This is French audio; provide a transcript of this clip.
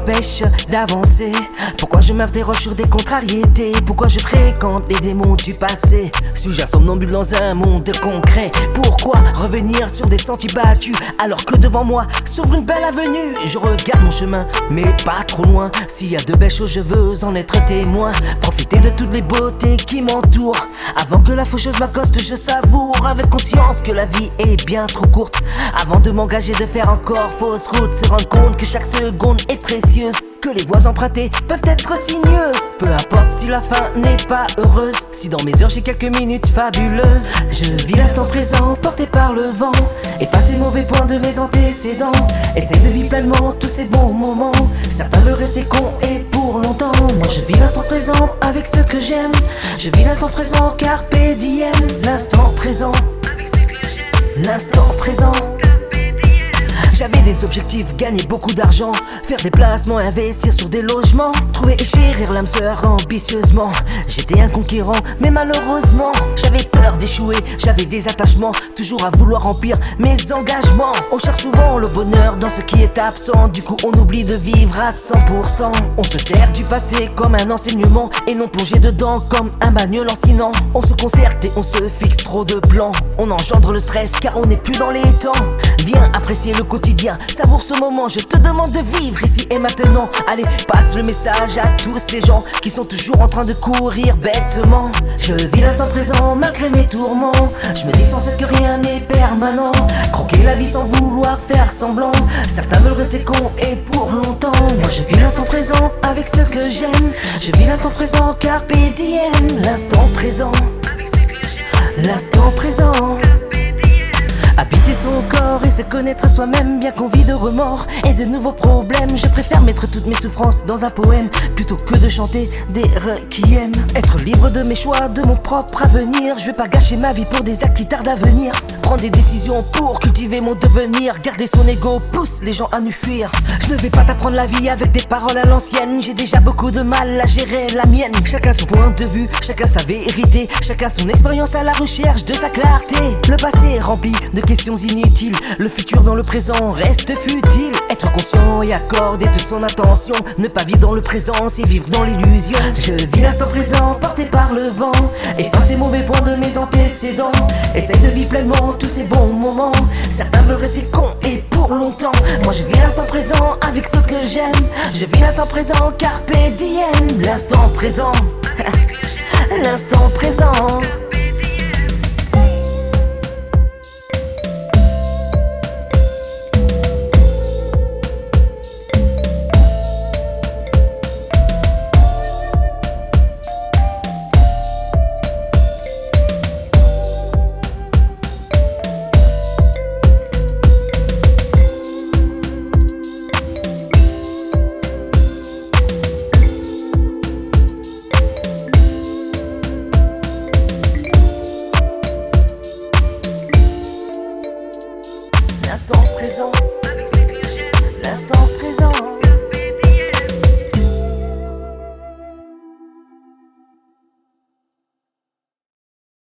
m'empêche d'avancer? Pourquoi je m'interroge sur des contrariétés? Pourquoi je fréquente les démons du passé? Suis-je un somnambule dans un monde concret? Pourquoi revenir sur des sentiers battus alors que devant moi s'ouvre une belle avenue? Je regarde mon chemin mais pas trop loin. S'il y a de belles choses je veux en être témoin. Profiter de toutes les beautés qui m'entourent. Avant que la faucheuse m'accoste je savoure avec conscience que la vie est bien trop courte. Avant de m'engager de faire encore fausse route, se rendre compte que chaque seconde est précieuse, que les voies empruntées peuvent être sinueuses. Peu importe si la fin n'est pas heureuse, si dans mes heures j'ai quelques minutes fabuleuses. Je vis l'instant présent porté par le vent, efface les mauvais points de mes antécédents. Essaye de vivre pleinement tous ces bons moments. Certains veulent rester cons et pour longtemps. Moi je vis l'instant présent avec ce que j'aime. Je vis l'instant présent carpe diem. L'instant présent avec ce que j'aime. L'instant présent. J'avais des objectifs, gagner beaucoup d'argent, faire des placements, investir sur des logements, trouver et chérir l'âme sœur ambitieusement. J'étais un conquérant, mais malheureusement j'avais peur d'échouer, j'avais des attachements, toujours à vouloir remplir mes engagements. On cherche souvent le bonheur dans ce qui est absent, du coup on oublie de vivre à 100%. On se sert du passé comme un enseignement et non plongé dedans comme un manuel lancinant. On se concerte et on se fixe trop de plans, on engendre le stress car on n'est plus dans les temps. Viens apprécier le quotidien, savoure ce moment, je te demande de vivre ici et maintenant. Allez, passe le message à tous ces gens qui sont toujours en train de courir bêtement. Je vis l'instant présent malgré mes tourments. Je me dis sans cesse que rien n'est permanent. Croquer la vie sans vouloir faire semblant. Certains veulent rester cons et pour longtemps. Moi je vis l'instant présent avec ce que j'aime. Je vis l'instant présent carpe diem. L'instant présent avec ce que j'aime. L'instant présent. Habiter son corps et se connaître soi-même, bien qu'on vit de remords et de nouveaux problèmes. Je préfère mettre toutes mes souffrances dans un poème plutôt que de chanter des requiem. Être libre de mes choix, de mon propre avenir. Je vais pas gâcher ma vie pour des actes qui tardent à venir. Prendre des décisions pour cultiver mon devenir. Garder son ego pousse les gens à nous fuir. Je ne vais pas t'apprendre la vie avec des paroles à l'ancienne. J'ai déjà beaucoup de mal à gérer la mienne. Chacun son point de vue, chacun sa vérité, chacun son expérience à la recherche de sa clarté. Le passé est rempli de questions inutiles, le futur dans le présent reste futile. Être conscient et accorder toute son attention, ne pas vivre dans le présent, c'est vivre dans l'illusion. Je vis l'instant présent porté par le vent, efface les mauvais points de mes antécédents. Essaye de vivre pleinement tous ces bons moments. Certains veulent rester cons et pour longtemps. Moi je vis l'instant présent avec ce que j'aime. Je vis l'instant présent carpe diem. L'instant présent. L'instant présent. L'instant présent, avec ce que j'aime. L'instant présent.